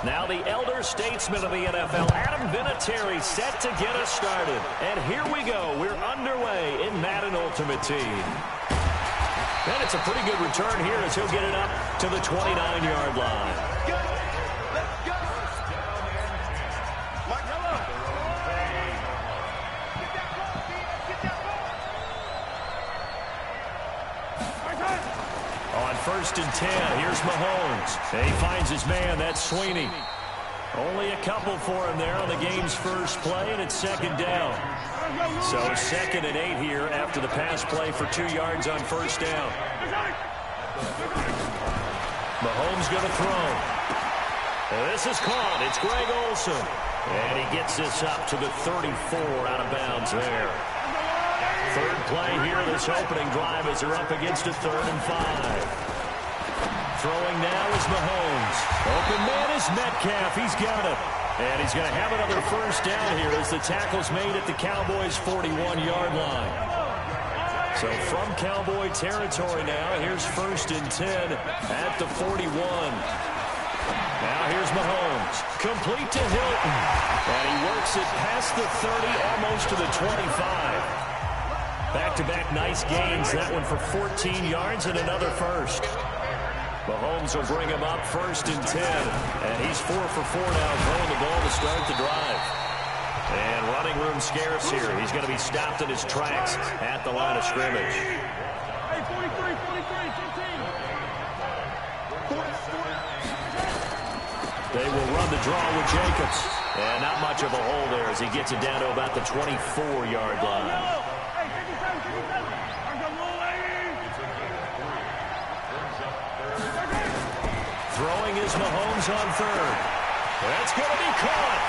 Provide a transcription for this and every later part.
Now the elder statesman of the NFL, Adam Vinatieri, set to get us started. And here we go. We're underway in Madden Ultimate Team. And it's a pretty good return here as he'll get it up to the 29-yard line. On 1st and 10, here's Mahomes. And he finds his man, that's Sweeney. Only a couple for him there on the game's first play, and it's 2nd down. So 2nd and 8 here after the pass play for 2 yards on 1st down. Mahomes going to throw. This is caught. It's Greg Olsen. And he gets this up to the 34 out of bounds there. 3rd play here, this opening drive as they're up against a 3rd and 5. Throwing now is Mahomes. Open man is Metcalf. He's got it. And he's going to have another 1st down here as the tackle's made at the Cowboys' 41-yard line. So from Cowboy territory now, here's 1st and 10 at the 41. Now here's Mahomes. Complete to Hilton. And he works it past the 30, almost to the 25. Back-to-back nice gains. That one for 14 yards and another 1st. Mahomes will bring him up 1st and 10. And he's 4 for 4 now, throwing the ball to start the drive. And running room scarce here. He's going to be stopped in his tracks at the line of scrimmage. Hey, 43, 15. They will run the draw with Jacobs. And not much of a hole there as he gets it down to about the 24-yard line. Throwing is Mahomes on 3rd. That's going to be caught.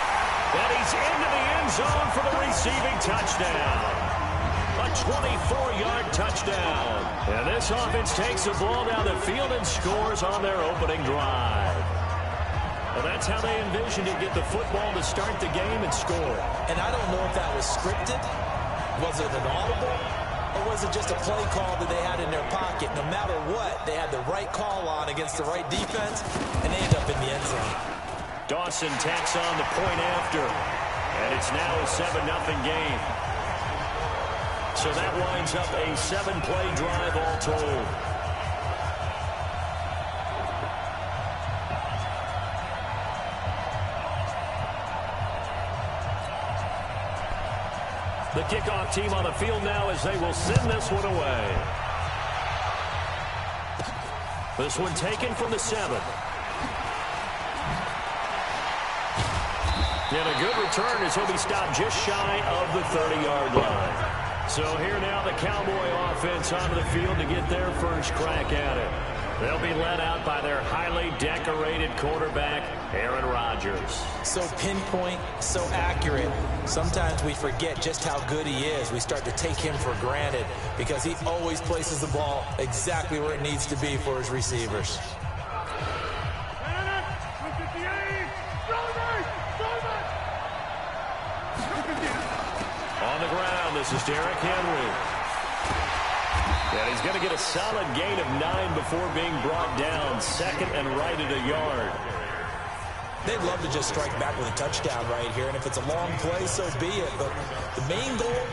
And he's into the end zone for the receiving touchdown. A 24-yard touchdown. And this offense takes the ball down the field and scores on their opening drive. Well, that's how they envisioned to get the football to start the game and score. And I don't know if that was scripted. Was it an audible? Or was it just a play call that they had in their pocket? No matter what, they had the right call on against the right defense, and they end up in the end zone. Dawson tacks on the point after, and it's now a 7-0 game. So that winds up a 7-play drive all told. The kickoff team on the field now as they will send this one away. This one taken from the 7. And a good return as he'll be stopped just shy of the 30-yard line. So here now the Cowboy offense onto the field to get their first crack at it. They'll be led out by their highly decorated quarterback, Aaron Rodgers. So pinpoint, so accurate. Sometimes we forget just how good he is. We start to take him for granted because he always places the ball exactly where it needs to be for his receivers. On the ground, this is Derrick Henry. And he's going to get a solid gain of 9 before being brought down. 2nd and right at a yard. They'd love to just strike back with a touchdown right here, and if it's a long play, so be it. But the main goal,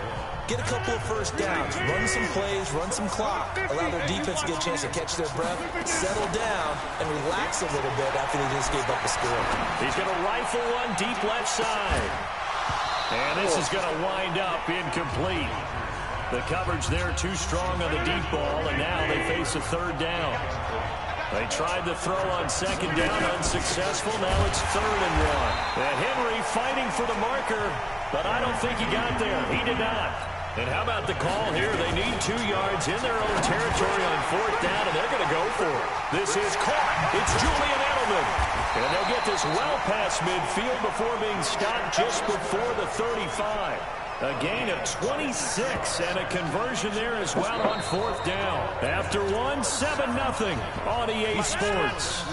get a couple of 1st downs, run some plays, run some clock, allow their defense to get a chance to catch their breath, settle down, and relax a little bit after they just gave up a score. He's going to rifle one deep left side. And this is going to wind up incomplete. The coverage there too strong on the deep ball, and now they face a 3rd down. They tried the throw on 2nd down, unsuccessful. Now it's 3rd and 1. And Henry fighting for the marker, but I don't think he got there. He did not. And how about the call here? They need 2 yards in their own territory on 4th down, and they're going to go for it. This is caught. It's Julian Edelman. And they'll get this well past midfield before being stopped just before the 35. A gain of 26 and a conversion there as well on 4th down. After 1, 7-0 on EA Sports.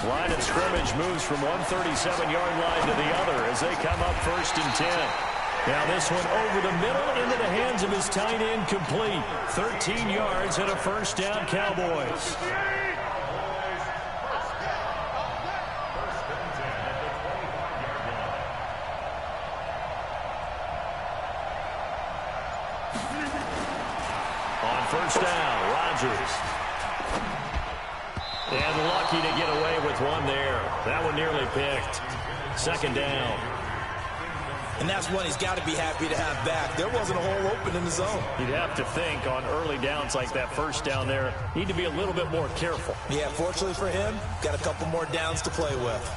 Line of scrimmage moves from one 37-yard line to the other as they come up 1st and 10. Now this one over the middle into the hands of his tight end complete. 13 yards and a 1st down Cowboys. On first down, Rodgers. And lucky to get away with one there. That one nearly picked. Second down. And that's one he's got to be happy to have back. There wasn't a hole open in the zone. You'd have to think on early downs like that first down there, need to be a little bit more careful. Yeah, fortunately for him, got a couple more downs to play with.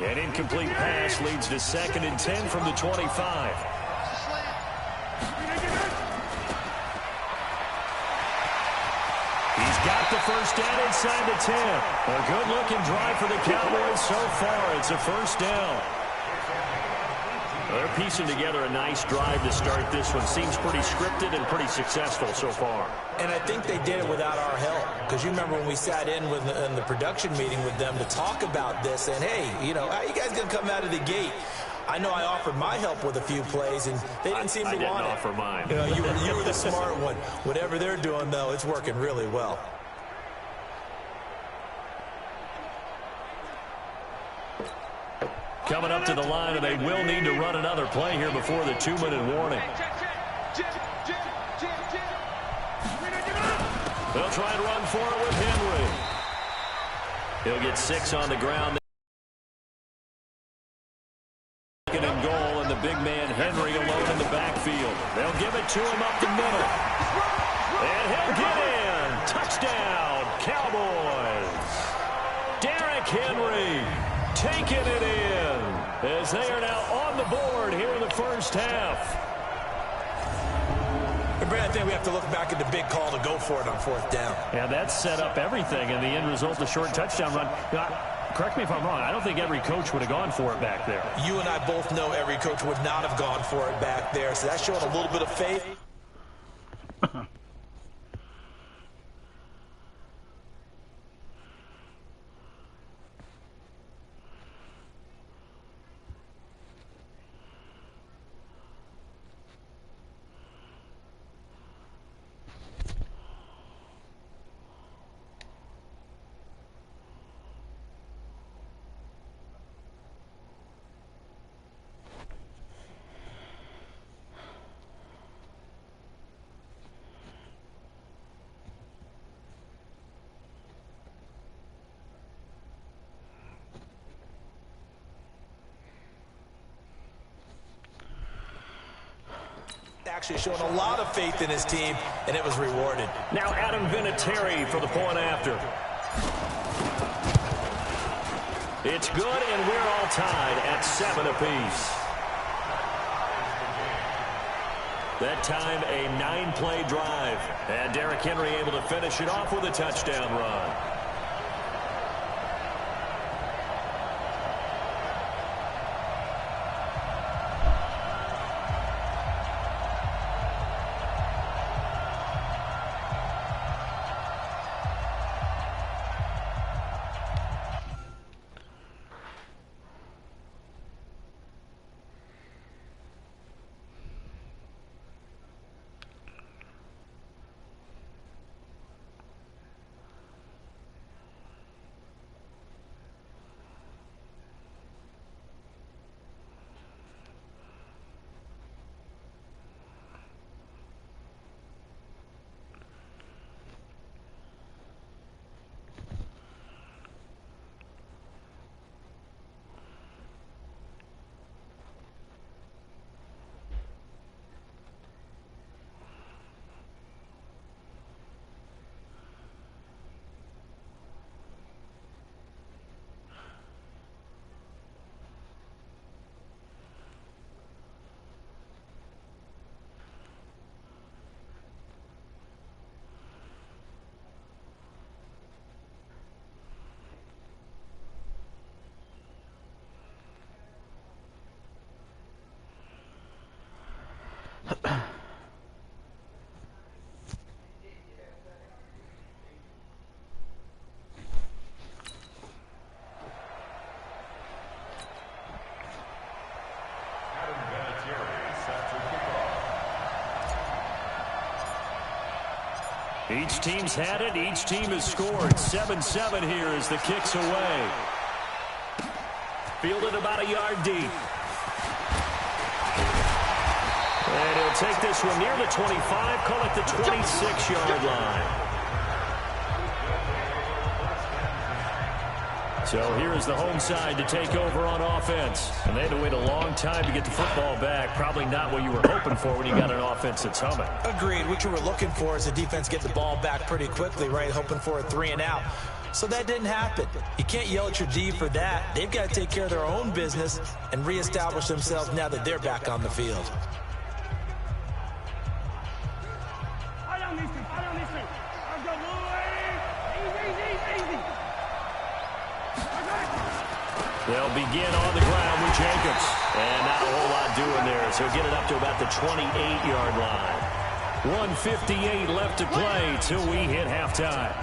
An incomplete pass leads to 2nd and 10 from the 25. He's got the first down inside the 10. A good-looking drive for the Cowboys so far. It's a first down. They're piecing together a nice drive to start this one. Seems pretty scripted and pretty successful so far. And I think they did it without our help. Because you remember when we sat in the production meeting with them to talk about this. And, hey, you know, how you guys going to come out of the gate? I know I offered my help with a few plays, and they didn't seem to want it. I didn't offer mine. You know, you were the smart one. Whatever they're doing, though, it's working really well. Coming up to the line, and they will need to run another play here before the 2-minute warning. They'll try and run for it with Henry. He'll get 6 on the ground. Second and goal, and the big man Henry alone in the backfield. They'll give it to him up the middle. And he'll get in. Touchdown, Cowboys. Derrick Henry taking it in as they are now on the board here in the first half. And Brad, I think we have to look back at the big call to go for it on 4th down. Yeah, that set up everything, and the end result, the short touchdown run. Correct me if I'm wrong, I don't think every coach would have gone for it back there. You and I both know every coach would not have gone for it back there, so that's showing a little bit of faith. Actually showing a lot of faith in his team, and it was rewarded. Now Adam Vinatieri for the point after. It's good, and we're all tied at 7 apiece. That time, a 9-play drive. And Derrick Henry able to finish it off with a touchdown run. Each team's had it. Each team has scored. 7-7 here as the kick's away. fielded about a yard deep. And he'll take this one near the 25, call it the 26-yard line. So here's the home side to take over on offense. And they had to wait a long time to get the football back. Probably not what you were hoping for when you got an offense that's humming. Agreed. What you were looking for is the defense get the ball back pretty quickly, right? Hoping for a 3-and-out. So that didn't happen. You can't yell at your D for that. They've got to take care of their own business and reestablish themselves now that they're back on the field. They'll begin on the ground with Jacobs. And not a whole lot doing there, so get it up to about the 28-yard line. 1:58 left to play till we hit halftime.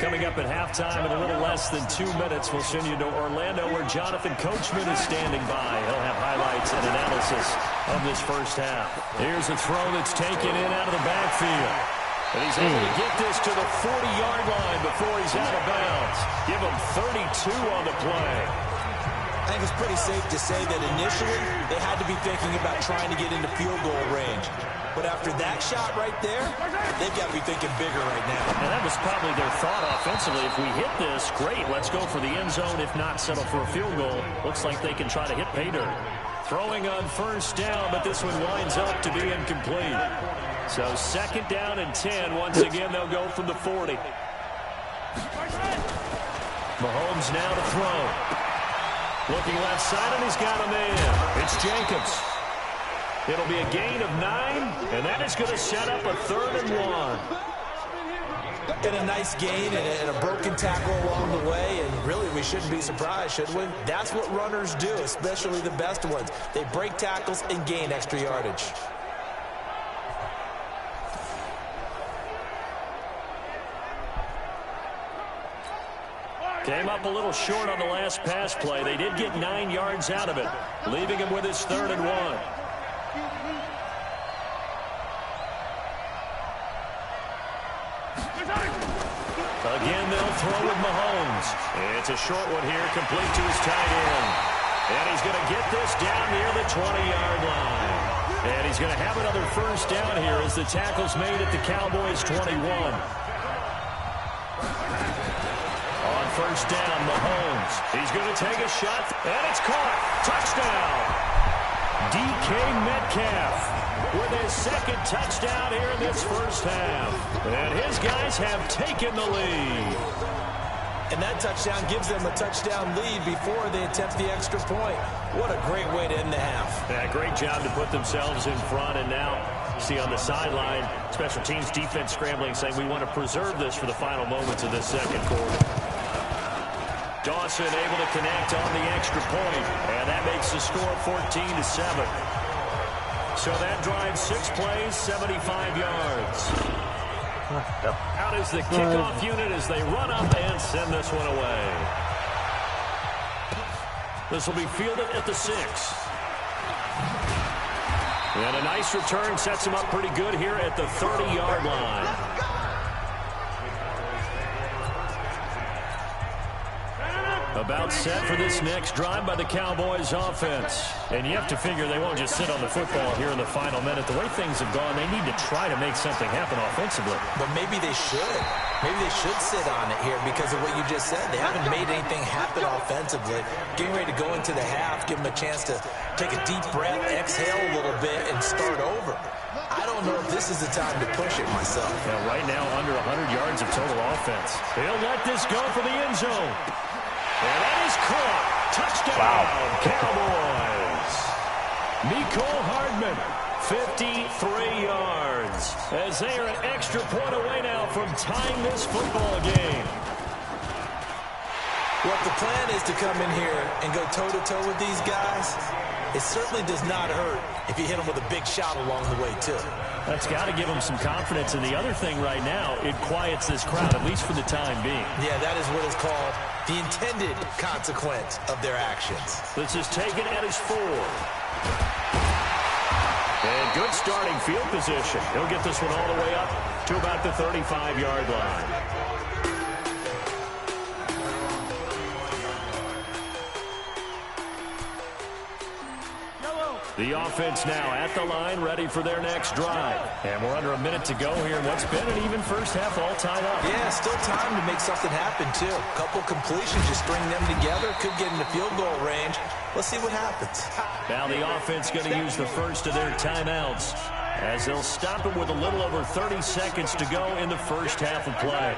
Coming up at halftime in a little less than 2 minutes, we'll send you to Orlando where Jonathan Coachman is standing by. He'll have highlights and analysis of this first half. Here's a throw that's taken in out of the backfield. And he's able to get this to the 40-yard line before he's out of bounds. Give him 32 on the play. I think it's pretty safe to say that initially they had to be thinking about trying to get into field goal range. But after that shot right there, they've got to be thinking bigger right now. And that was probably their thought offensively. If we hit this, great, let's go for the end zone. If not, settle for a field goal. Looks like they can try to hit pay dirt. Throwing on first down, but this one winds up to be incomplete. So 2nd down and 10. Once again, they'll go from the 40. Mahomes now to throw. Looking left side, and he's got a man. It's Jacobs. It'll be a gain of 9, and that is going to set up a 3rd and 1. And a nice gain and a broken tackle along the way, and really we shouldn't be surprised, should we? That's what runners do, especially the best ones. They break tackles and gain extra yardage. Came up a little short on the last pass play. They did get 9 yards out of it, leaving him with his 3rd and 1. Again, they'll throw with Mahomes. It's a short one here, complete to his tight end. And he's going to get this down near the 20-yard line. And he's going to have another first down here as the tackle's made at the Cowboys' 21. On first down, Mahomes. He's going to take a shot, and it's caught. Touchdown! DK Metcalf with his 2nd touchdown here in this first half. And his guys have taken the lead. And that touchdown gives them a touchdown lead before they attempt the extra point. What a great way to end the half. Yeah, great job to put themselves in front. And now, see on the sideline, special teams defense scrambling, saying we want to preserve this for the final moments of this 2nd quarter. Dawson able to connect on the extra point, and that makes the score 14-7. So that drives 6 plays, 75 yards. Out is the kickoff unit as they run up and send this one away. This will be fielded at the 6. And a nice return sets him up pretty good here at the 30-yard line. About set for this next drive by the Cowboys offense. And you have to figure they won't just sit on the football here in the final minute. The way things have gone, they need to try to make something happen offensively. But maybe they should. Maybe they should sit on it here because of what you just said. They haven't made anything happen offensively. Getting ready to go into the half, give them a chance to take a deep breath, exhale a little bit, and start over. I don't know if this is the time to push it myself. Now, right now, under 100 yards of total offense. He'll let this go for the end zone. And that is caught. Touchdown, Cowboys. Mecole Hardman, 53 yards. As they are an extra point away now from tying this football game. Well, if the plan is to come in here and go toe-to-toe with these guys, it certainly does not hurt if you hit them with a big shot along the way, too. That's got to give them some confidence. And the other thing right now, it quiets this crowd, at least for the time being. Yeah, that is what is called the intended consequence of their actions. This is taken at his 4. And good starting field position. He'll get this one all the way up to about the 35-yard line. The offense now at the line, ready for their next drive. And we're under a minute to go here in what's been an even first half, all tied up. Yeah, still time to make something happen, too. A couple completions, just string them together. Could get into field goal range. Let's see what happens. Now the offense going to use the first of their timeouts as they'll stop it with a little over 30 seconds to go in the first half of play.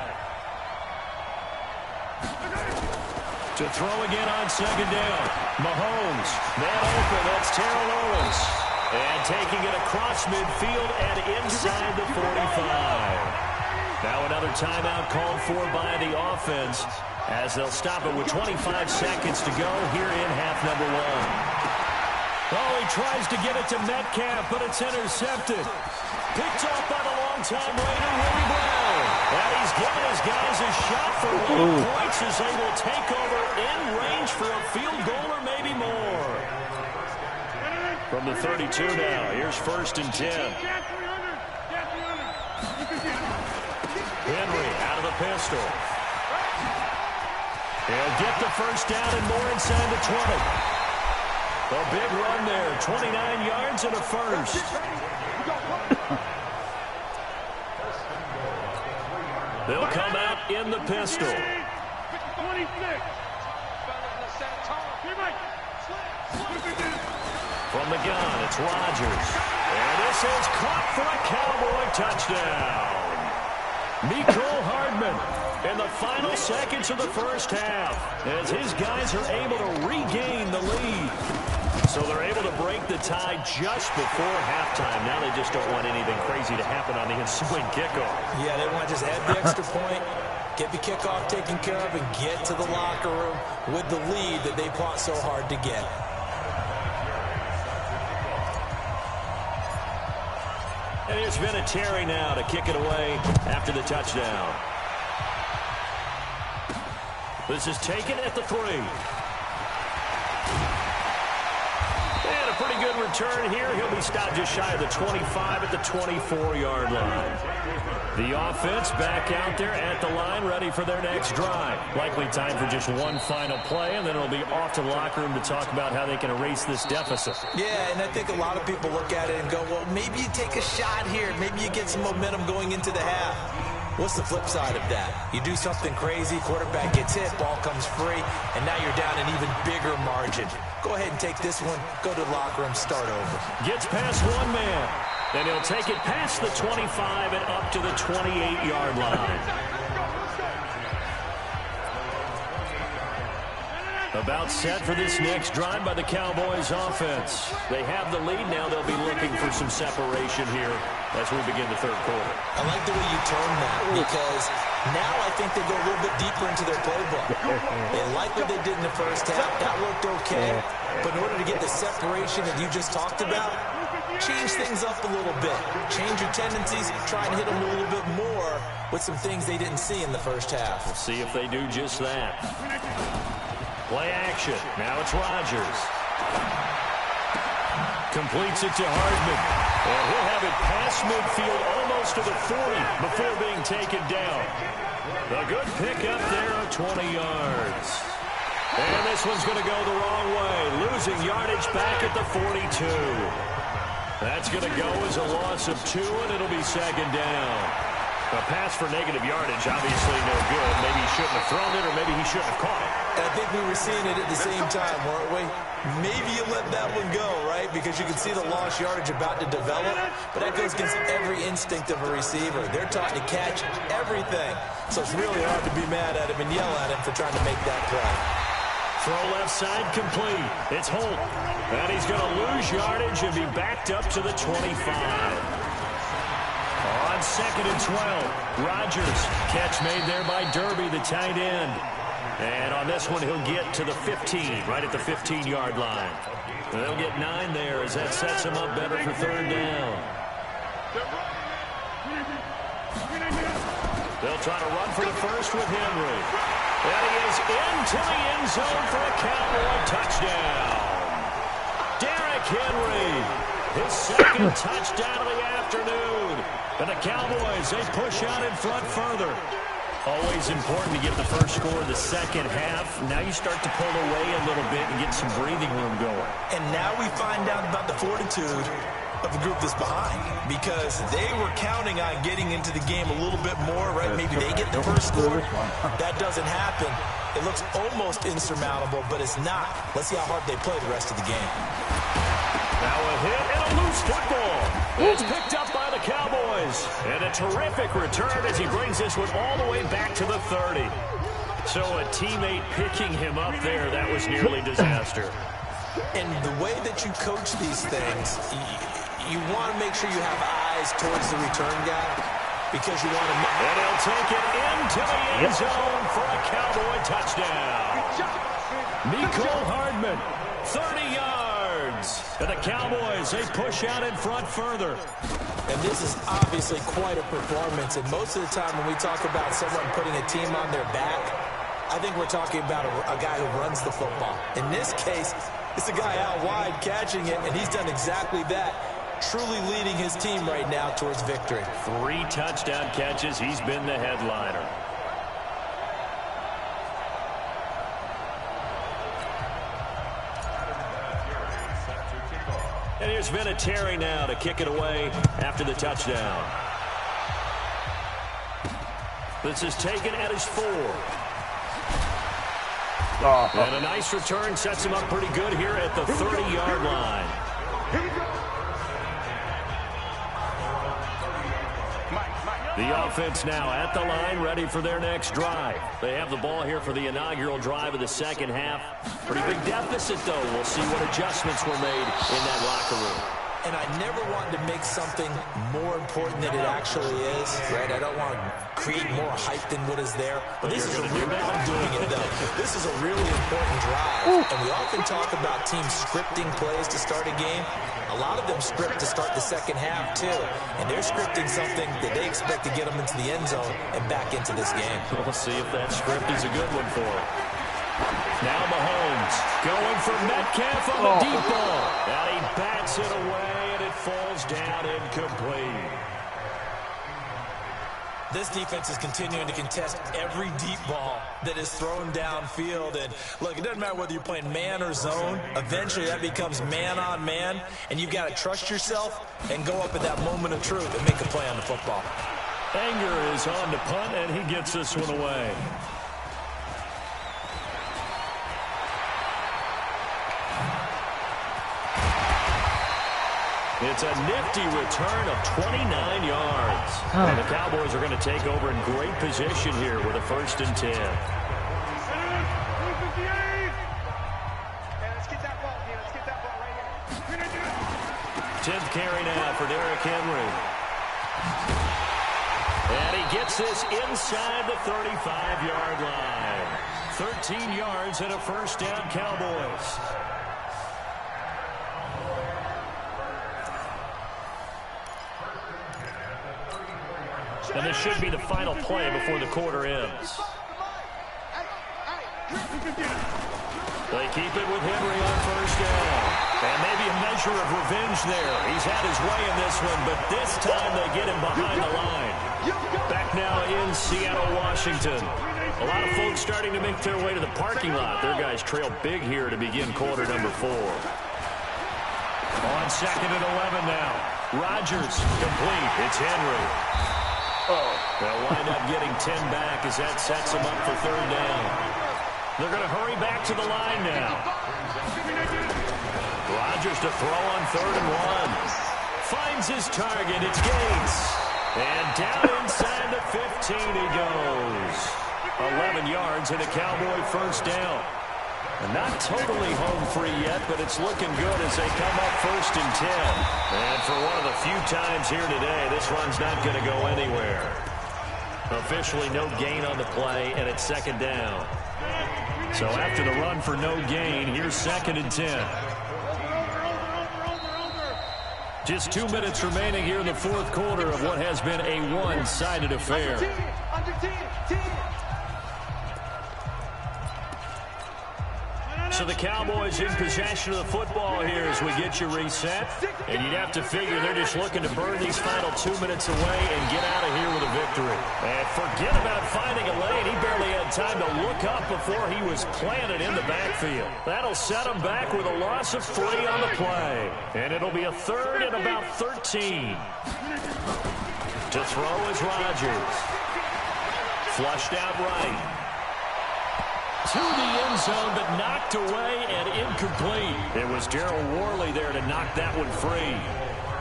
To throw again on second down. Mahomes, man open, that's Terrell Owens. And taking it across midfield and inside the 45. Now another timeout called for by the offense as they'll stop it with 25 seconds to go here in half number one. Oh, he tries to get it to Metcalf, but it's intercepted. Picked off by the longtime Raider, Willie Brown. And he's given his guys a shot for 1 point as they will take over in range for a field goal or maybe more. From the 32 now, here's 1st and 10. Henry out of the pistol. He'll get the first down and more inside the 20. A big run there, 29 yards and a first. They'll come out in the pistol. From the gun, it's Rodgers. And this is caught for a Cowboy touchdown. Mecole Hardman in the final seconds of the first half as his guys are able to regain the lead. So they're able to break the tie just before halftime. Now they just don't want anything crazy to happen on the ensuing kickoff. Yeah, they want to just add the extra point, get the kickoff taken care of, and get to the locker room with the lead that they fought so hard to get. And here's Vinatieri now to kick it away after the touchdown. This is taken at the 3. And a pretty good return here. He'll be stopped just shy of the 25 at the 24-yard line. The offense back out there at the line, ready for their next drive. Likely time for just one final play, and then it'll be off to the locker room to talk about how they can erase this deficit. Yeah, and I think a lot of people look at it and go, well, maybe you take a shot here. Maybe you get some momentum going into the half. What's the flip side of that? You do something crazy, quarterback gets hit, ball comes free, and now you're down an even bigger margin. Go ahead and take this one, go to the locker room, start over. Gets past one man, and he'll take it past the 25 and up to the 28-yard line. About set for this next drive by the Cowboys offense. They have the lead now. They'll be looking for some separation here as we begin the third quarter. I like the way you term that because now I think they go a little bit deeper into their playbook. They like what they did in the first half. That worked okay. But in order to get the separation that you just talked about, change things up a little bit. Change your tendencies. Try and hit them a little bit more with some things they didn't see in the first half. We'll see if they do just that. Play action. Now it's Rodgers. Completes it to Hardman. And he'll have it past midfield almost to the 40 before being taken down. A good pickup there of 20 yards. And this one's going to go the wrong way. Losing yardage back at the 42. That's going to go as a loss of 2, and it'll be second down. A pass for negative yardage, obviously no good. Maybe he shouldn't have thrown it, or maybe he shouldn't have caught it. And I think we were seeing it at the same time, weren't we? Maybe you let that one go, right? Because you can see the lost yardage about to develop. But that goes against every instinct of a receiver. They're taught to catch everything. So it's really hard to be mad at him and yell at him for trying to make that play. Throw left side complete. It's Holt. And he's going to lose yardage and be backed up to the 25. On 2nd and 12, Rodgers. Catch made there by Derby, the tight end. And on this one, he'll get to the 15, right at the 15-yard line. They'll get 9 there as that sets him up better for third down. They'll try to run for the first with Henry. And he is into the end zone for a Cowboy touchdown. Derrick Henry. His second touchdown of the afternoon. And the Cowboys, they push out in front further. Always important to get the first score of the second half. Now you start to pull away a little bit and get some breathing room going. And now we find out about the fortitude of the group that's behind, because they were counting on getting into the game a little bit more, right? Maybe they get the first score. That doesn't happen. It looks almost insurmountable, but it's not. Let's see how hard they play the rest of the game. Now a hit and a loose football. It's picked up by the Cowboys. And a terrific return as he brings this one all the way back to the 30. So a teammate picking him up there, that was nearly disaster. And the way that you coach these things, you want to make sure you have eyes towards the return guy, because you want to... And he'll take it into the end zone for a Cowboy touchdown. Mecole Hardman, 30 yards. And the Cowboys, they push out in front further. And this is obviously quite a performance. And most of the time when we talk about someone putting a team on their back, I think we're talking about a guy who runs the football. In this case, it's a guy out wide catching it, and he's done exactly that. Truly leading his team right now towards victory. 3 touchdown catches. He's been the headliner. And here's Vinatieri now to kick it away after the touchdown. This is taken at his 4. And a nice return sets him up pretty good here at the 30-yard line. The offense now at the line, ready for their next drive. They have the ball here for the inaugural drive of the second half. Pretty big deficit, though. We'll see what adjustments were made in that locker room. And I never wanted to make something more important than it actually is, right? I don't want to create more hype than what is there. But this is a real, I'm doing it, though. This is a really important drive. And we often talk about teams scripting plays to start a game. A lot of them script to start the second half, too. And they're scripting something that they expect to get them into the end zone and back into this game. We'll see if that script is a good one for them. Now Mahomes going for Metcalf on the deep ball. And he bats it away, and it falls down incomplete. This defense is continuing to contest every deep ball that is thrown downfield. And look, it doesn't matter whether you're playing man or zone. Eventually that becomes man on man, and you've got to trust yourself and go up at that moment of truth and make a play on the football. Anger is on to punt, and he gets this one away. It's a nifty return of 29 yards. And the Cowboys are going to take over in great position here with a 1st and 10. Let's get that ball here. Let's get that ball right here. 10th carry now for Derrick Henry. And he gets this inside the 35-yard line. 13 yards and a 1st down, Cowboys. And this should be the final play before the quarter ends. They keep it with Henry on 1st down. And maybe a measure of revenge there. He's had his way in this one, but this time they get him behind the line. Back now in Seattle, Washington. A lot of folks starting to make their way to the parking lot. Their guys trail big here to begin quarter number 4. On 2nd and 11 now. Rodgers complete. It's Henry. They'll wind up getting 10 back as that sets them up for 3rd down. They're going to hurry back to the line now. Rodgers to throw on 3rd and 1. Finds his target. It's Gates. And down inside the 15 he goes. 11 yards and a Cowboy 1st down. And not totally home free yet, but it's looking good as they come up 1st and 10. And for one of the few times here today, this run's not going to go anywhere. Officially no gain on the play, and it's 2nd down. So after the run for no gain, here's 2nd and 10. Just 2 minutes remaining here in the 4th quarter of what has been a one-sided affair. So So the Cowboys in possession of the football here as we get you reset. And you'd have to figure they're just looking to burn these final 2 minutes away and get out of here with a victory. And forget about finding a lane. He barely had time to look up before he was planted in the backfield. That'll set him back with a loss of 3 on the play. And it'll be a 3rd and about 13. To throw is Rodgers. Flushed out right. To the end zone, but knocked away and incomplete. It was Darryl Worley there to knock that one free.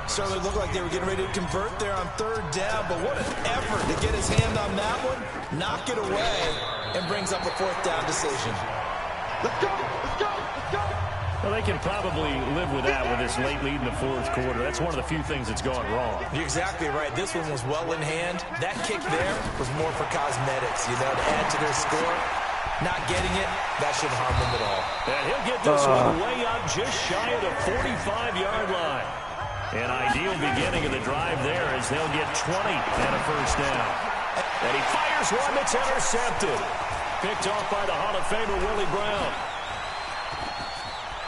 Certainly looked like they were getting ready to convert there on 3rd down, but what an effort to get his hand on that one, knock it away, and brings up a 4th down decision. Let's go, let's go, let's go. Well, they can probably live with that with this late lead in the 4th quarter. That's one of the few things that's gone wrong. You're exactly right. This one was well in hand. That kick there was more for cosmetics, to add to their score. Not getting it, that shouldn't harm them at all. And he'll get this one way up just shy of the 45-yard line. An ideal beginning of the drive there as they'll get 20 and a 1st down. And he fires one that's intercepted. Picked off by the Hall of Famer Willie Brown.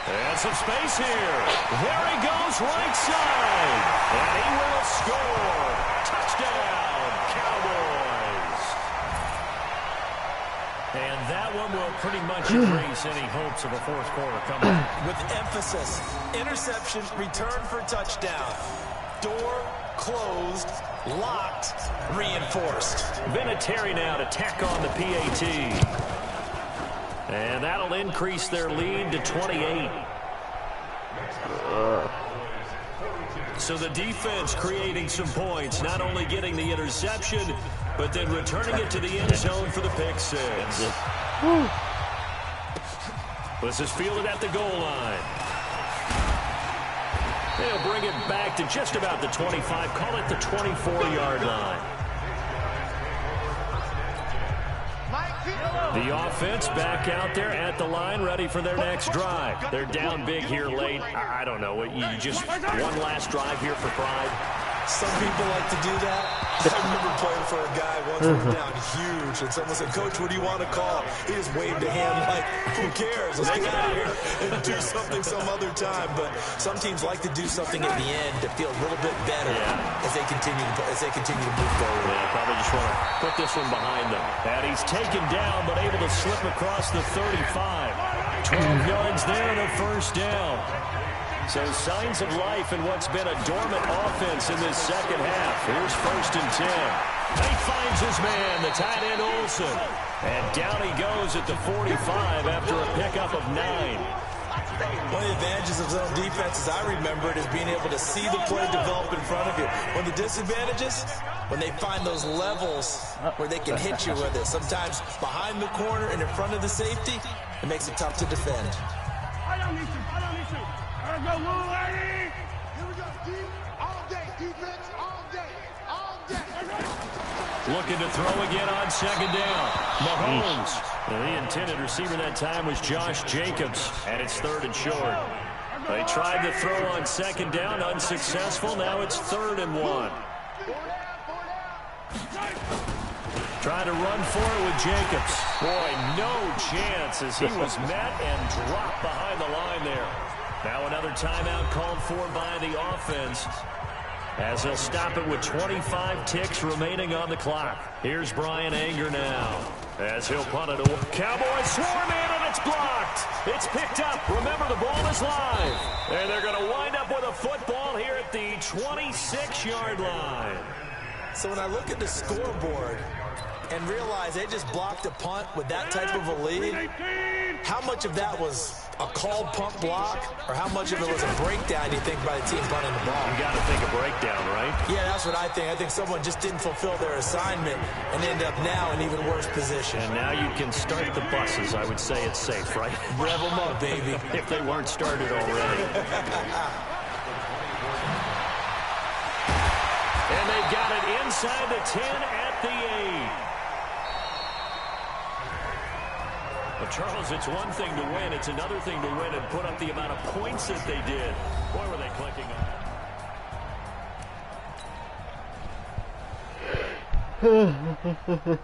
And some space here. There he goes, right side. And he will score. Touchdown, Cowboys. And that one will pretty much erase any hopes of a 4th quarter comeback. With emphasis, interception, return for touchdown. Door closed, locked, reinforced. Vinatieri now to tack on the PAT. And that'll increase their lead to 28. So the defense creating some points, not only getting the interception, but then returning it to the end zone for the pick 6. This is fielded at the goal line. They'll bring it back to just about the 25, call it the 24-yard line. The offense back out there at the line, ready for their next drive. They're down big here late. I don't know. You just one last drive here for pride. Some people like to do that. I remember playing for a guy once we were down huge, and someone said, "Coach, what do you want to call?" He just waved a hand like, "Who cares? Let's get out of here and do something some other time." But some teams like to do something at the end to feel a little bit better as they continue to move forward. Yeah, probably just want to put this one behind them. And he's taken down, but able to slip across the 35. 12 yards there and a 1st down. So signs of life in what's been a dormant offense in this 2nd half. Here's 1st and 10. He finds his man, the tight end Olsen. And down he goes at the 45 after a pickup of 9. One of the advantages of zone defense, as I remember it, is being able to see the play develop in front of you. One of the disadvantages, when they find those levels where they can hit you with it. Sometimes behind the corner and in front of the safety, it makes it tough to defend. I don't need to. Let's go, little lady. Here we go, deep, all day, defense, all day, all day. Looking to throw again on 2nd down. Mahomes. The intended receiver that time was Josh Jacobs, and it's 3rd and short. They tried to throw on 2nd down, unsuccessful. Now it's 3rd and 1. Trying to run for it with Jacobs. Boy, no chance as he was met and dropped behind the line there. Now another timeout called for by the offense as they'll stop it with 25 ticks remaining on the clock. Here's Brian Anger now as he'll punt it away. Cowboys swarm in and it's blocked. It's picked up. Remember, the ball is live. And they're going to wind up with a football here at the 26-yard line. So when I look at the scoreboard and realize they just blocked a punt with that type of a lead, how much of that was a called punt block, or how much of it was a breakdown, you think, by the team punting the ball? You got to think a breakdown, right? Yeah, that's what I think. I think someone just didn't fulfill their assignment and end up now in even worse position. And now you can start the buses. I would say it's safe, right? Rev them up, baby. If they weren't started already. And they've got it inside the 10 at the 8. Well, Charles, it's one thing to win. It's another thing to win and put up the amount of points that they did. Boy, were they clicking on.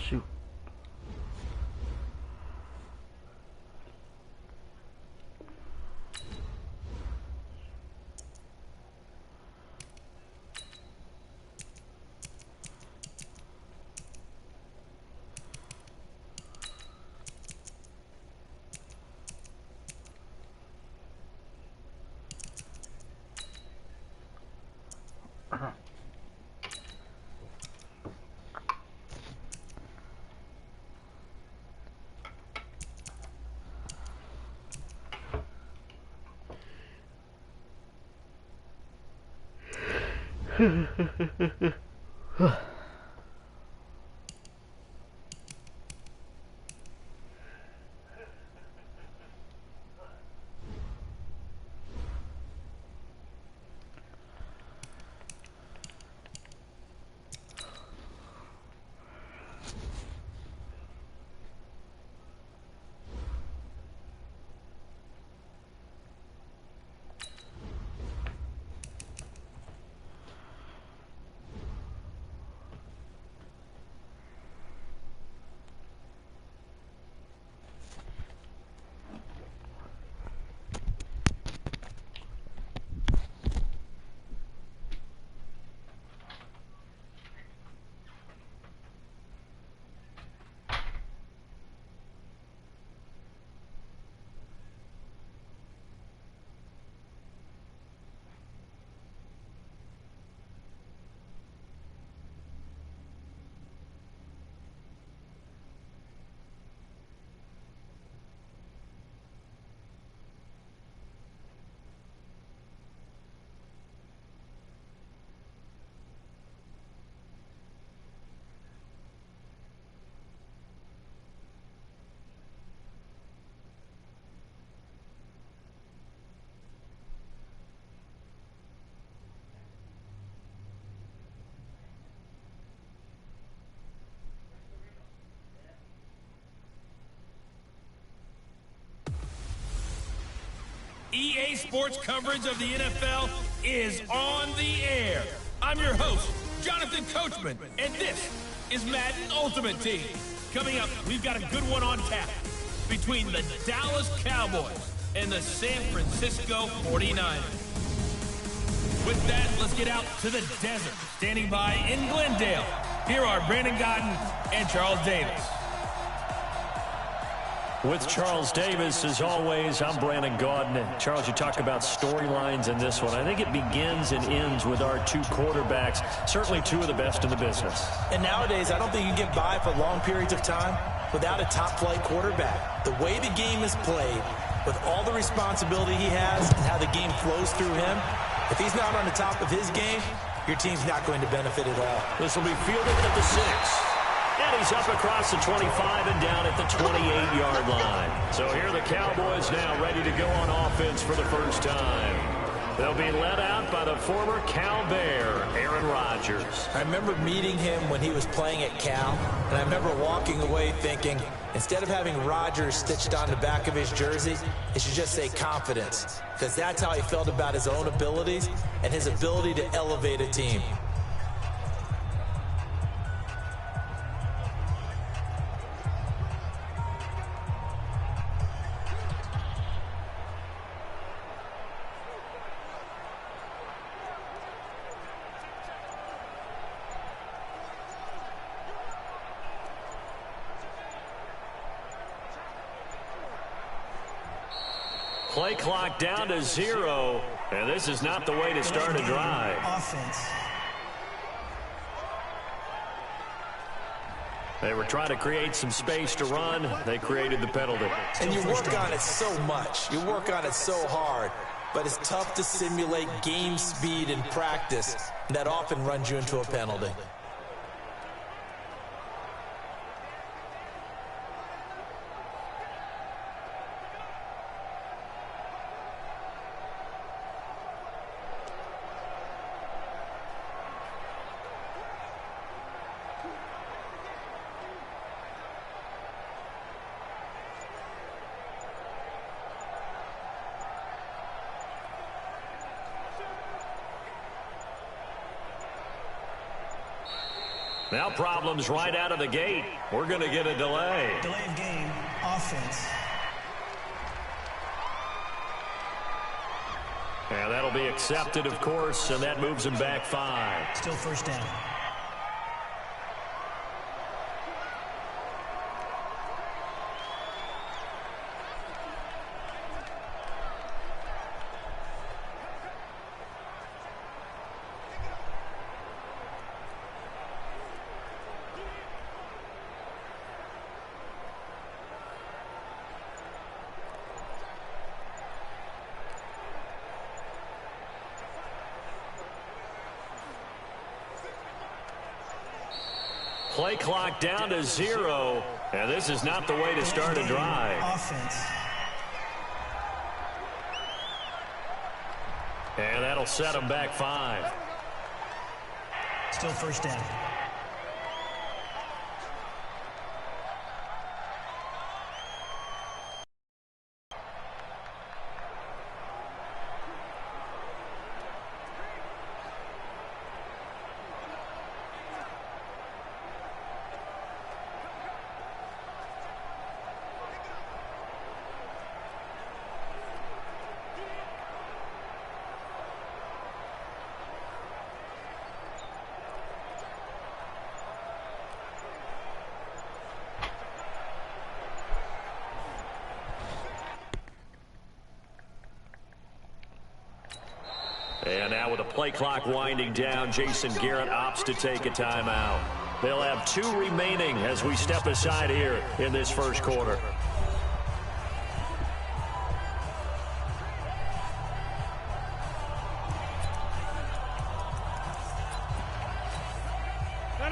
Shoot. EA Sports coverage of the NFL is on the air. I'm your host, Jonathan Coachman, and this is Madden Ultimate Team. Coming up, we've got a good one on tap between the Dallas Cowboys and the San Francisco 49ers. With that, let's get out to the desert. Standing by in Glendale, here are Brandon Godden and Charles Davis. With Charles Davis, as always, I'm Brandon Gaudin. And Charles, you talk about storylines in this one. I think it begins and ends with our two quarterbacks, certainly two of the best in the business. And nowadays, I don't think you get by for long periods of time without a top-flight quarterback. The way the game is played, with all the responsibility he has and how the game flows through him, if he's not on the top of his game, your team's not going to benefit at all. This will be fielded at the 6. And he's up across the 25 and down at the 28-yard line. So here are the Cowboys now ready to go on offense for the first time. They'll be led out by the former Cal Bear, Aaron Rodgers. I remember meeting him when he was playing at Cal, and I remember walking away thinking, instead of having Rodgers stitched on the back of his jersey, it should just say confidence, because that's how he felt about his own abilities and his ability to elevate a team. Play clock down to 0, and this is not the way to start a drive. Offense. They were trying to create some space to run. They created the penalty. And you work on it so much. You work on it so hard. But it's tough to simulate game speed in practice. That often runs you into a penalty. Now problems right out of the gate. We're going to get a delay. Delay of game. Offense. And that'll be accepted, of course, and that moves him back 5. Still first down. Play clock down to 0, and this is not the way to start a drive. Offense. And that'll set him back 5. Still first down. And now with the play clock winding down, Jason Garrett opts to take a timeout. They'll have 2 remaining as we step aside here in this first quarter.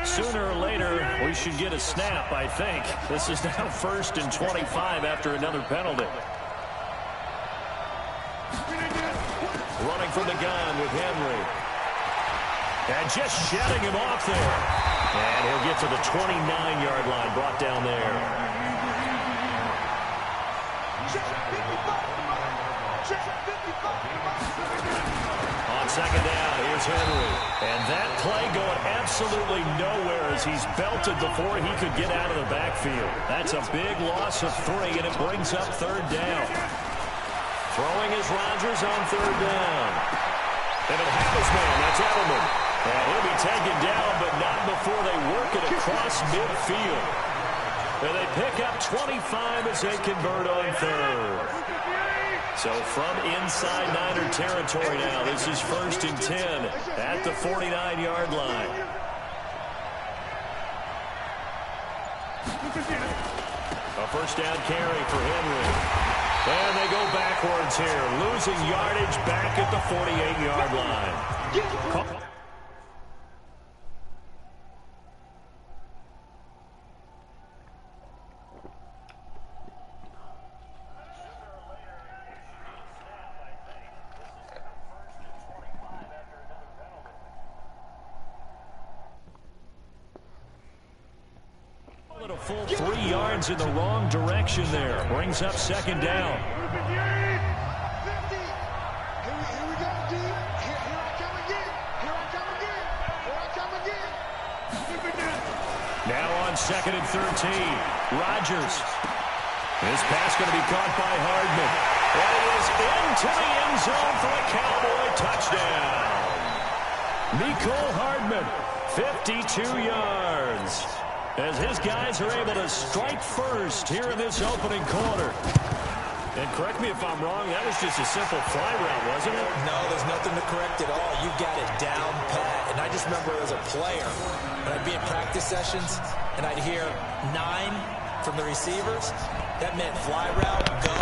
Sooner or later, we should get a snap, I think. This is now 1st and 25 after another penalty. Running from the gun with Henry. And just shutting him off there. And he'll get to the 29-yard line, brought down there. On second down, here's Henry. And that play going absolutely nowhere as he's belted before he could get out of the backfield. That's a big loss of 3, and it brings up 3rd down. Throwing is Rodgers on 3rd down. And it'll have his man. That's Edelman. And he'll be taken down, but not before they work it across midfield. And they pick up 25 as they convert on 3rd. So from inside Niner territory now, this is 1st and 10 at the 49-yard line. A first down carry for Henry. And they go backwards here, losing yardage back at the 48-yard line. A full 3 yards in the wrong direction there. Brings up 2nd down. Now on 2nd and 13. Rodgers. This pass going to be caught by Hardman. And it is into the end zone for a Cowboy touchdown. Mecole Hardman, 52 yards. As his guys are able to strike first here in this opening quarter. And correct me if I'm wrong, that was just a simple fly route, wasn't it? No, there's nothing to correct at all. You got it down pat. And I just remember as a player, when I'd be in practice sessions, and I'd hear 9 from the receivers, that meant fly route, go,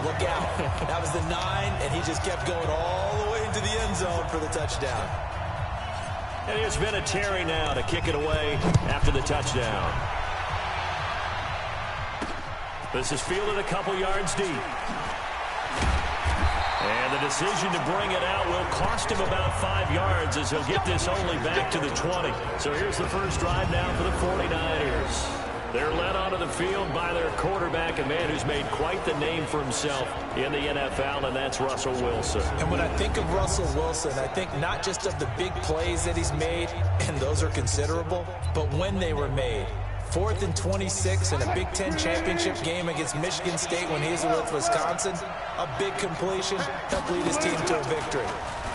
look out. That was the 9, and he just kept going all the way into the end zone for the touchdown. And it's been a Terry now to kick it away after the touchdown. This is fielded a couple yards deep. And the decision to bring it out will cost him about 5 yards as he'll get this only back to the 20. So here's the first drive now for the 49ers. They're led onto the field by their quarterback, a man who's made quite the name for himself in the NFL, and that's Russell Wilson. And when I think of Russell Wilson, I think not just of the big plays that he's made, and those are considerable, but when they were made. 4th and 26 in a Big Ten championship game against Michigan State when he was with Wisconsin. A big completion helped lead his team to a victory.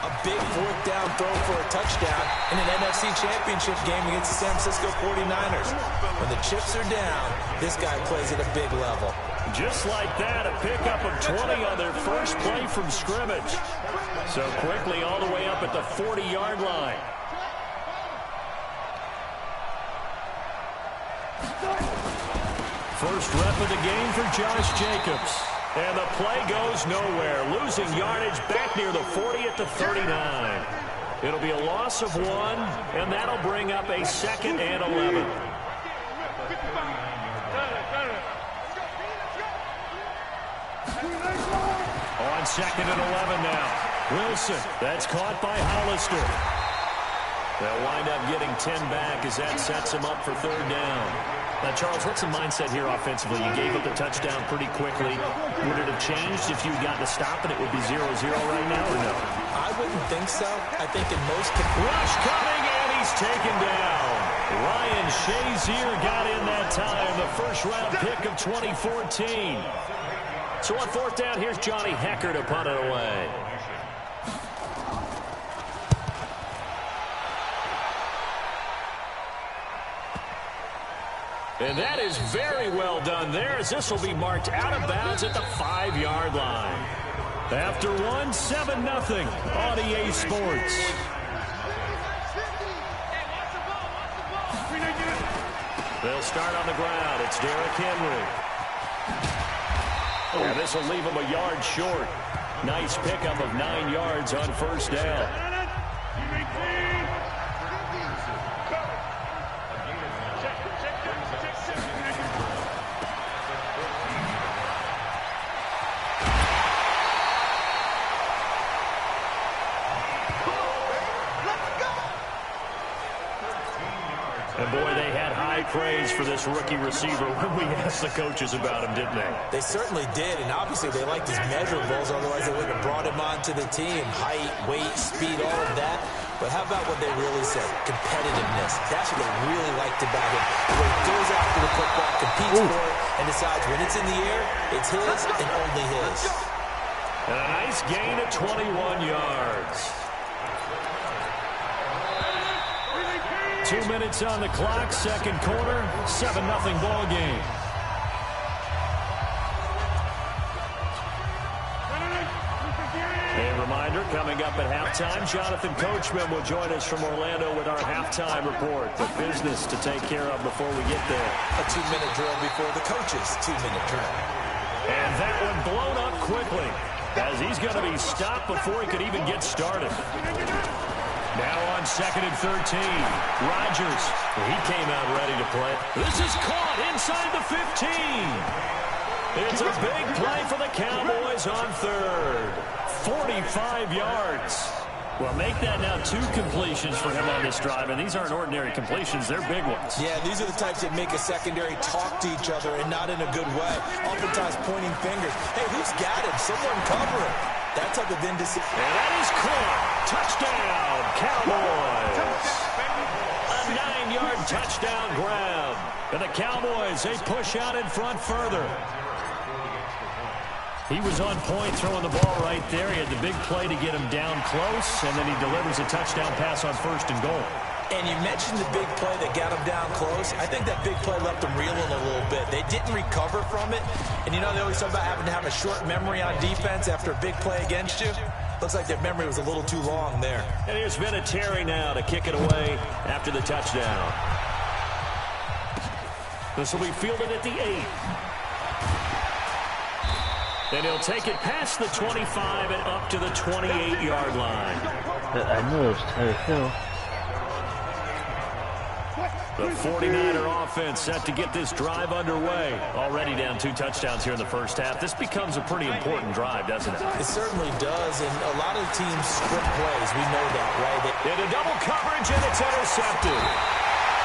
A big 4th down throw for a touchdown in an NFC championship game against the San Francisco 49ers. When the chips are down, this guy plays at a big level. Just like that, a pickup of 20 on their first play from scrimmage. So quickly all the way up at the 40-yard line. First rep of the game for Josh Jacobs. And the play goes nowhere. Losing yardage back near the 40 at the 39. It'll be a loss of 1, and that'll bring up a 2nd and 11. On 2nd and 11 now. Wilson, that's caught by Hollister. They'll wind up getting 10 back as that sets him up for 3rd down. Now, Charles, what's the mindset here offensively? You gave up the touchdown pretty quickly. Would it have changed if you'd gotten a stop and it would be 0-0 right now, or no? I wouldn't think so. I think in most cases... Rush coming, and he's taken down. Ryan Shazier got in that time, the first-round pick of 2014. So on 4th down, here's Johnny Hecker to punt it away. And that is very well done there, as this will be marked out of bounds at the 5-yard line. After 7-0 on EA Sports. They'll start on the ground. It's Derrick Henry. And this will leave him a yard short. Nice pickup of 9 yards on 1st down. And boy, they had high praise for this rookie receiver when we asked the coaches about him, didn't they? They certainly did, and obviously they liked his measurables, otherwise they wouldn't have brought him onto the team. Height, weight, speed, all of that. But how about what they really said? Competitiveness. That's what they really liked about him. The way he goes after the football, competes for it, and decides when it's in the air, it's his and only his. And a nice gain of 21 yards. 2 minutes on the clock, 2nd quarter, 7-0 ball game. A reminder, coming up at halftime, Jonathan Coachman will join us from Orlando with our halftime report. The business to take care of before we get there. A 2-minute drill before the coach's 2-minute drill. And that one blown up quickly, as he's going to be stopped before he could even get started. Now on 2nd and 13. Rodgers, he came out ready to play. This is caught inside the 15. It's a big play for the Cowboys on 3rd. 45 yards. Well, make that now 2 completions for him on this drive, and these aren't ordinary completions. They're big ones. Yeah, these are the types that make a secondary talk to each other and not in a good way. Oftentimes pointing fingers. Hey, who's got him? Someone cover him. That type of indecision. And that is caught. Touchdown, Cowboys. A 9-yard touchdown grab. And the Cowboys, they push out in front further. He was on point throwing the ball right there. He had the big play to get him down close, and then he delivers a touchdown pass on 1st and goal. And you mentioned the big play that got them down close. I think that big play left them reeling a little bit. They didn't recover from it. And you know, they always talk about having to have a short memory on defense after a big play against you. Looks like their memory was a little too long there. And here's Vinatieri now to kick it away after the touchdown. This will be fielded at the 8. And he'll take it past the 25 and up to the 28-yard line. I knew it was Terry Hill. The 49er offense set to get this drive underway. Already down 2 touchdowns here in the first half. This becomes a pretty important drive, doesn't it? It certainly does, and a lot of teams script plays. We know that, right? Into double coverage, and it's intercepted.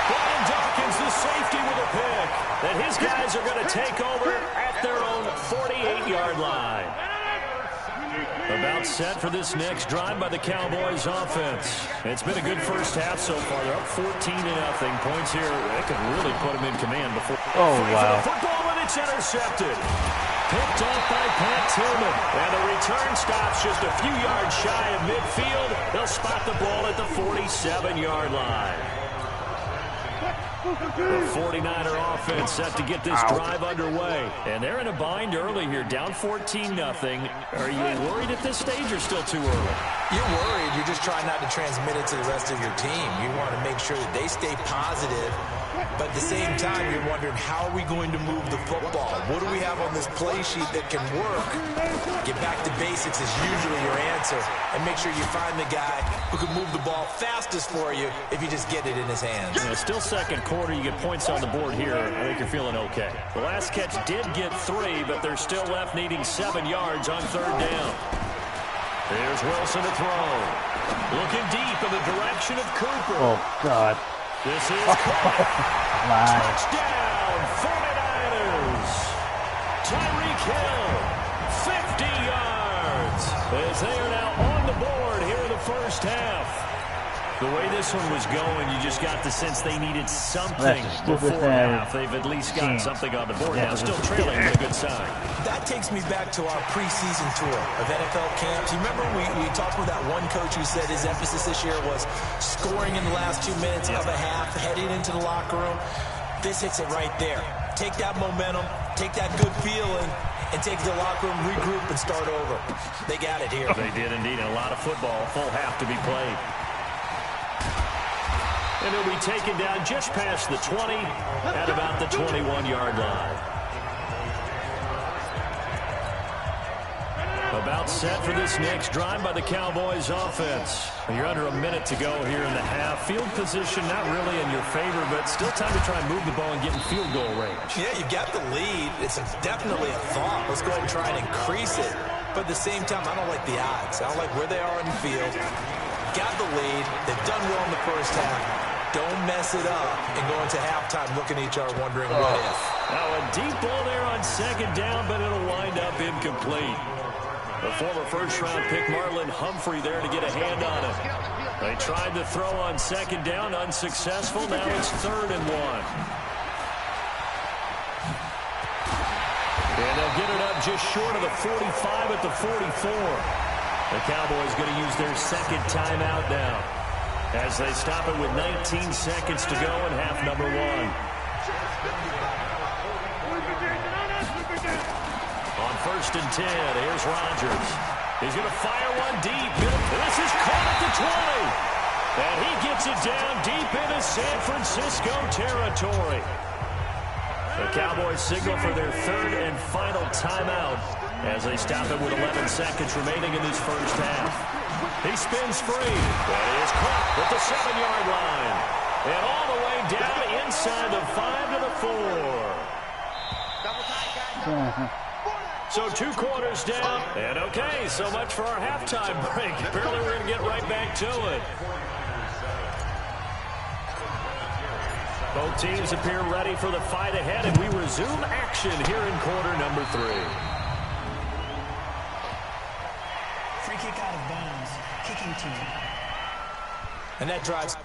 Brian Dawkins, the safety, with a pick. And his guys are going to take over at their own 48-yard line. About set for this next drive by the Cowboys offense. It's been a good first half so far. They're up 14-0. Points here, they can really put them in command before. Oh, wow. For the football, and it's intercepted. Picked off by Pat Tillman. And the return stops just a few yards shy of midfield. They'll spot the ball at the 47-yard line. The 49er offense set to get this drive underway. And they're in a bind early here, down 14-0. Are you worried at this stage or still too early? You're worried. You're just trying not to transmit it to the rest of your team. You want to make sure that they stay positive. But at the same time, you're wondering, how are we going to move the football? What do we have on this play sheet that can work? Get back to basics is usually your answer. And make sure you find the guy who can move the ball fastest for you if you just get it in his hands. Still second quarter. You get points on the board here. I think you're feeling okay. The last catch did get 3, but they're still left needing 7 yards on 3rd down. Here's Wilson to throw. Looking deep in the direction of Cooper. Oh, God. This is touchdown, 49ers. Tyreek Hill, 50 yards. As they are now on the board here in the first half. The way this one was going, you just got the sense they needed something before half. They've at least got something on the board now. Still trailing, but a good sign. That takes me back to our preseason tour of NFL camps. You remember we talked with that one coach who said his emphasis this year was scoring in the last 2 minutes of a half, heading into the locker room. This hits it right there. Take that momentum, take that good feeling, and take the locker room, regroup, and start over. They got it here. They did indeed, and a lot of football, full half to be played. And he'll be taken down just past the 20 at about the 21-yard line. About set for this next drive by the Cowboys offense. You're under a minute to go here in the half. Field position not really in your favor, but still time to try and move the ball and get in field goal range. Yeah, you got the lead. It's definitely a thought. Let's go ahead and try and increase it. But at the same time, I don't like the odds. I don't like where they are in the field. Got the lead. They've done well in the first half. Don't mess it up and go into halftime looking at each other wondering what if. Now a deep ball there on 2nd down, but it'll wind up incomplete. The former first-round pick Marlon Humphrey there to get a hand on it. They tried to throw on 2nd down, unsuccessful. Now it's 3rd and 1. And they'll get it up just short of the 45 at the 44. The Cowboys going to use their 2nd timeout now, as they stop it with 19 seconds to go in half number 1. On 1st and 10, here's Rodgers. He's going to fire one deep. This is caught at the 20. And he gets it down deep into San Francisco territory. The Cowboys signal for their 3rd and final timeout as they stop it with 11 seconds remaining in this first half. He spins free. That is caught at the 7-yard line. And all the way down inside the 5 to the 4. So 2 quarters down. And okay, so much for our halftime break. Apparently we're going to get right back to it. Both teams appear ready for the fight ahead, and we resume action here in quarter number 3. Free kick out of bounds. Kicking team. And that drives.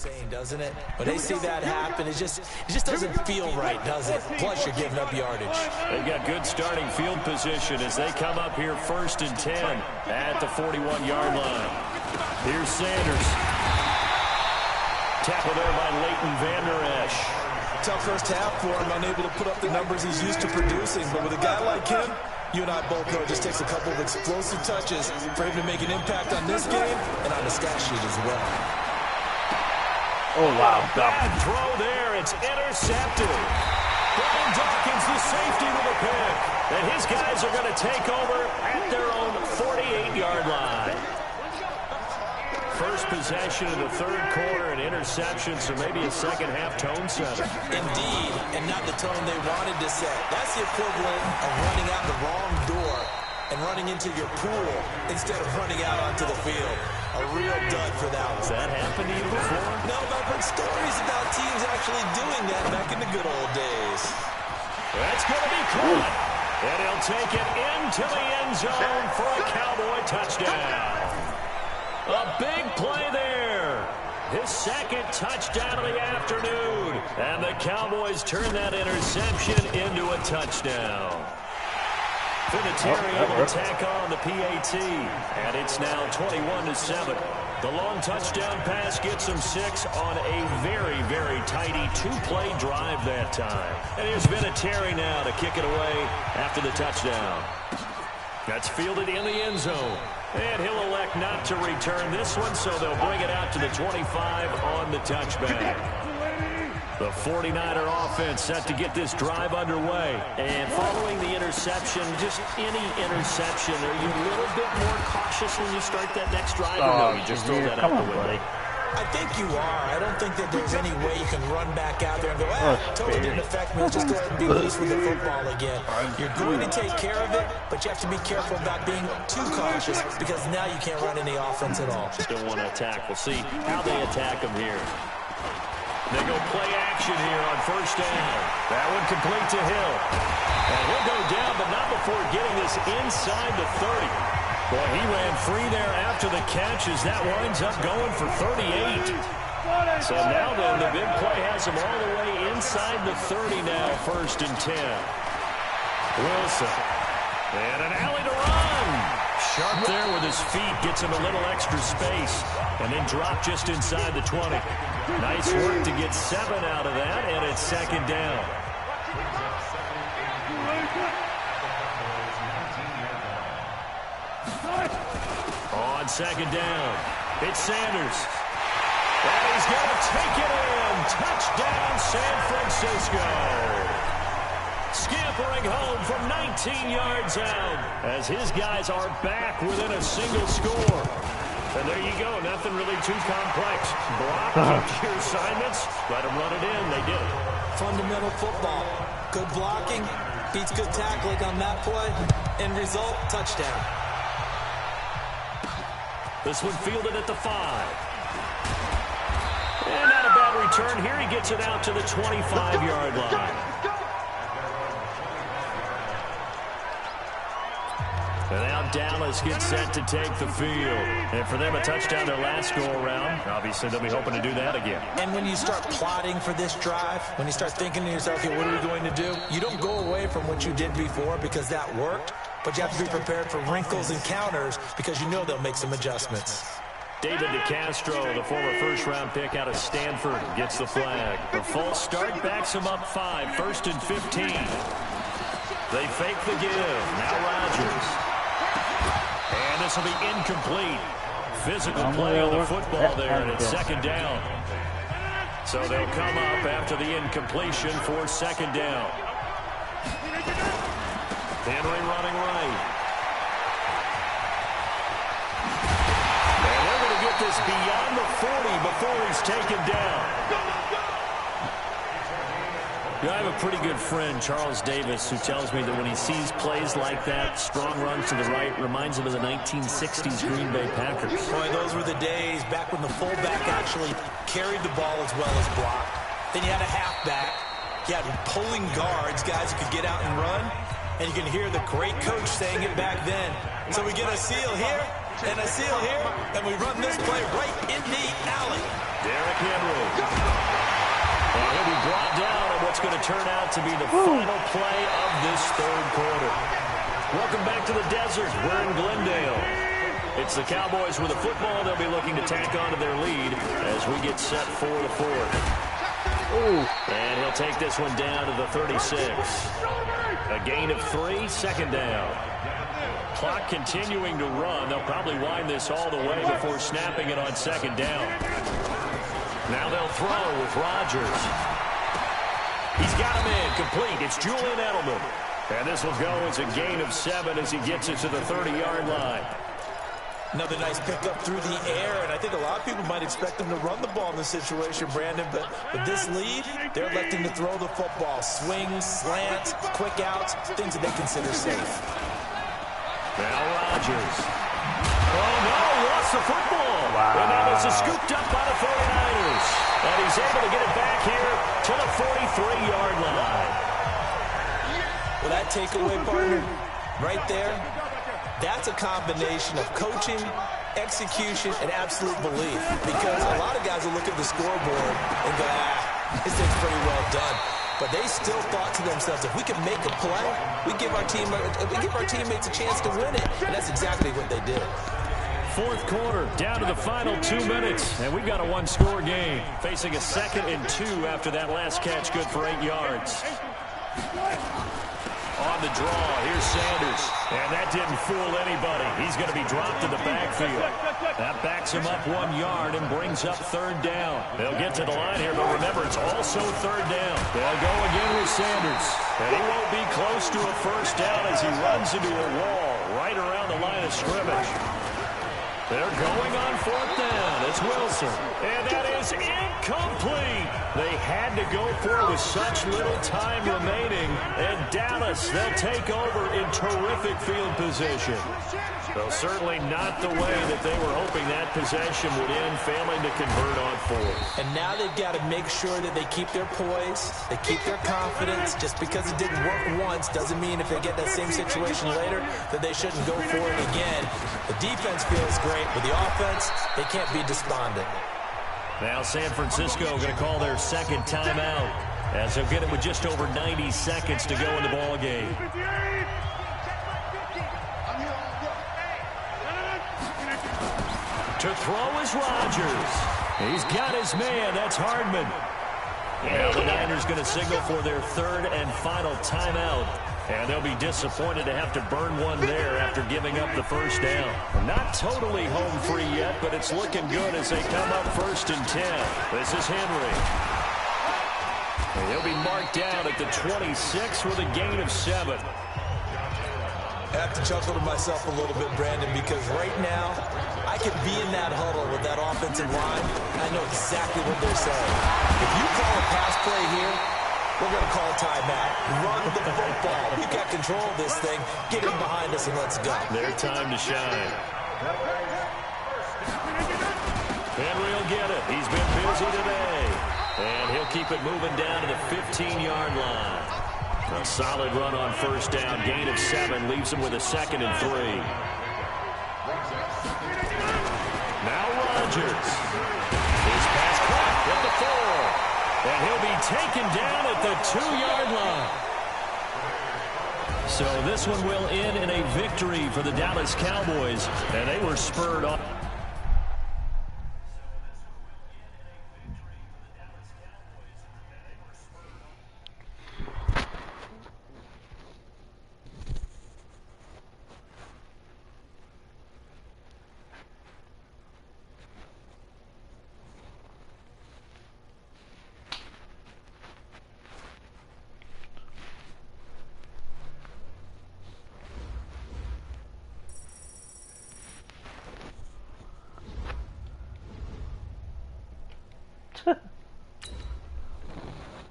insane, doesn't it? When they see that happen, it just doesn't feel right, does it? Plus, you're giving up yardage. They've got good starting field position as they come up here 1st and 10 at the 41-yard line. Here's Sanders. Tackle there by Leighton Vander Esch. Tough first half for him, unable to put up the numbers he's used to producing. But with a guy like him, you and I both know it just takes a couple of explosive touches for him to make an impact on this game and on the stat sheet as well. Oh, wow. Bad throw there. It's intercepted. Brian Dawkins, the safety, with a pick. And his guys are going to take over at their own 48-yard line. First possession of the 3rd quarter, an interception, so maybe a second-half tone setter. Indeed, and not the tone they wanted to set. That's the equivalent of running out the wrong door and running into your pool instead of running out onto the field. A real dud for that one. Has that happened to you before? No, but I've heard stories about teams actually doing that back in the good old days. That's going to be caught. And he'll take it into the end zone for a Cowboy touchdown. A big play there. His 2nd touchdown of the afternoon. And the Cowboys turn that interception into a touchdown. Vinatieri able to tack on the PAT. And it's now 21-7. The long touchdown pass gets them 6 on a very, very tidy 2-play drive that time. And here's Vinatieri now to kick it away after the touchdown. That's fielded in the end zone. And he'll elect not to return this one, so they'll bring it out to the 25 on the touchback. The 49er offense set to get this drive underway. And following the interception, just any interception, are you a little bit more cautious when you start that next drive? Or no, you just throw that out the window? I think you are. I don't think that there's any way you can run back out there and go, totally didn't affect me. Let's just go ahead and be loose with the football again. You're going to take care of it, but you have to be careful about being too cautious because now you can't run any offense at all. Don't want to attack. We'll see how they attack them here. They go play action here on 1st down. That one complete to Hill. And he'll go down, but not before getting this inside the 30. Boy, he ran free there after the catch as that winds up going for 38. So now then, the big play has him all the way inside the 30 now, 1st and 10. Wilson. And an alley to run. Sharp there with his feet, gets him a little extra space, and then drop just inside the 20. Nice work to get 7 out of that, and it's 2nd down. On 2nd down, it's Sanders. And he's going to take it in. Touchdown, San Francisco. Scampering home from 19 yards out as his guys are back within a single score. And there you go. Nothing really too complex. Block, keep your assignments, let them run it in. They did it. Fundamental football. Good blocking beats good tackling on that play. End result, touchdown. This one fielded at the 5. And not a bad return here. He gets it out to the 25-yard line. And now Dallas gets set to take the field. And for them, a touchdown their last go-around. Obviously, they'll be hoping to do that again. And when you start plotting for this drive, when you start thinking to yourself, okay, what are we going to do? You don't go away from what you did before because that worked. But you have to be prepared for wrinkles and counters because you know they'll make some adjustments. David DeCastro, the former first-round pick out of Stanford, gets the flag. The false start backs him up 5, 1st and 15. They fake the give. Now Rodgers. And this will be incomplete. Physical play on the football there, and it's 2nd down. So they'll come up after the incompletion for 2nd down. Henry running right. And they're going to get this beyond the 40 before he's taken down. I have a pretty good friend, Charles Davis, who tells me that when he sees plays like that, strong runs to the right, reminds him of the 1960s Green Bay Packers. Boy, those were the days back when the fullback actually carried the ball as well as blocked. Then you had a halfback. You had pulling guards, guys who could get out and run. And you can hear the great coach saying it back then. So we get a seal here and a seal here, and we run this play right in the alley. Derrick Henry. And he'll be brought down on what's going to turn out to be the final play of this third quarter. Welcome back to the desert. We're in Glendale. It's the Cowboys with the football. They'll be looking to tack on to their lead as we get set for the fourth. And he'll take this one down to the 36. A gain of 3, second down. Clock continuing to run. They'll probably wind this all the way before snapping it on second down. Now they'll throw with Rodgers. He's got him in, complete. It's Julian Edelman. And this will go as a gain of 7 as he gets it to the 30-yard line. Another nice pickup through the air, and I think a lot of people might expect them to run the ball in this situation, Brandon, but with this lead, they're electing to throw the football. Swings, slants, quick outs, things that they consider safe. Now Rodgers. Oh, no, lost the football. Wow. And now this is scooped up by the 49ers. And he's able to get it back here to the 43-yard line. Well, that takeaway, partner, right there, that's a combination of coaching, execution, and absolute belief. Because a lot of guys will look at the scoreboard and go, this thing's pretty well done. But they still thought to themselves, if we can make a play, we give our teammates a chance to win it. And that's exactly what they did. Fourth quarter, down to the final 2 minutes, and we've got a one-score game. Facing a 2nd and 2 after that last catch, good for 8 yards. On the draw, here's Sanders. And that didn't fool anybody. He's going to be dropped in the backfield. That backs him up 1 yard and brings up third down. They'll get to the line here, but remember, it's also third down. They'll go again with Sanders. And he won't be close to a first down as he runs into a wall right around the line of scrimmage. They're going on fourth down. It's Wilson. And that is incomplete. They had to go for it with such little time remaining. And Dallas, they'll take over in terrific field position. Though certainly not the way that they were hoping that possession would end, failing to convert on fourth. And now they've got to make sure that they keep their poise, they keep their confidence. Just because it didn't work once doesn't mean if they get that same situation later that they shouldn't go for it again. The defense feels great, but the offense, they can't be despondent. Now San Francisco going to call their second timeout as they'll get it with just over 90 seconds to go in the ball game. To throw is Rodgers. He's got his man. That's Hardman. Now the Niners going to signal for their third and final timeout. And they'll be disappointed to have to burn one there after giving up the first down. Not totally home free yet, but it's looking good as they come up 1st and 10. This is Henry. And he'll be marked down at the 26 with a gain of 7. I have to chuckle to myself a little bit, Brandon, because right now I could be in that huddle with that offensive line, and I know exactly what they're saying. If you call a pass play here, we're going to call a timeout. Run the football. We've got control of this thing. Get him behind us and let's go. Their time to shine. Henry will get it. He's been busy today. And he'll keep it moving down to the 15-yard line. A solid run on first down. Gain of 7 leaves him with a 2nd and 3. Now Rodgers. His pass caught at the 4. And he'll be taken down at the 2-yard line. So this one will end in a victory for the Dallas Cowboys. And they were spurred on.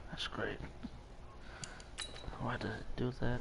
That's great. Why does it do that?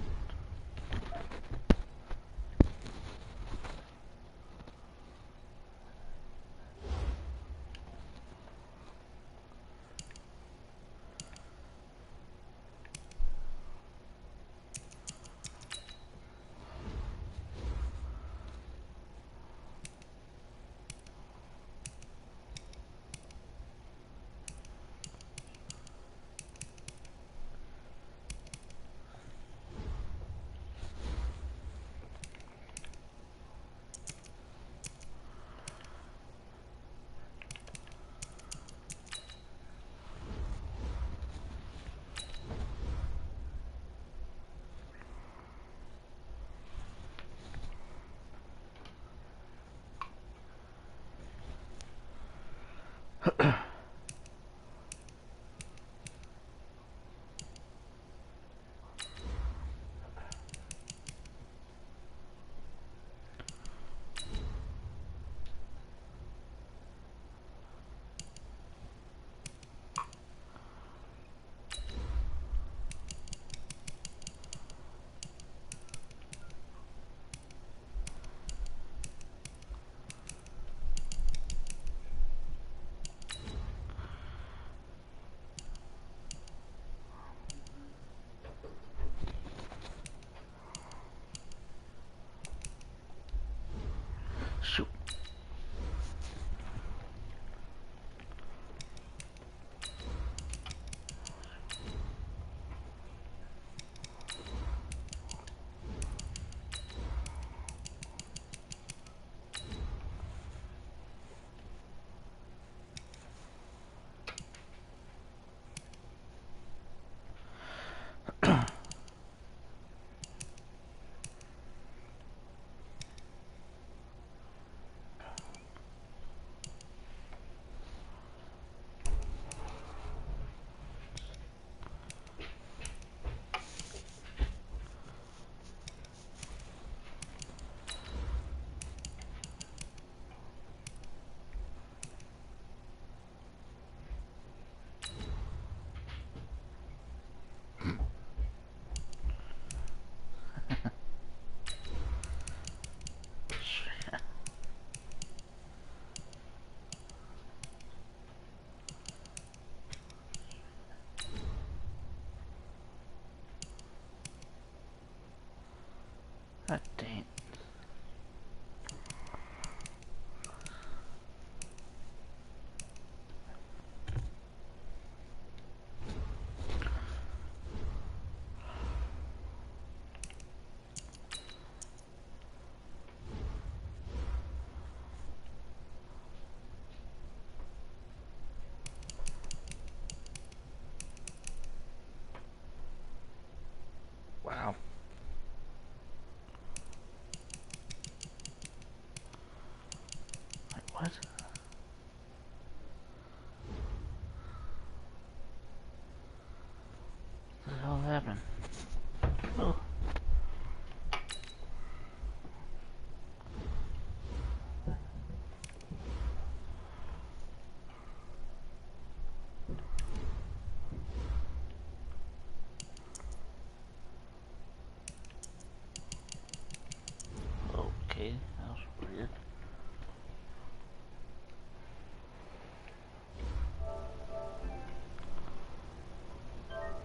God dang. Wow. Like what? What the hell happened? Oh. Okay, that was weird.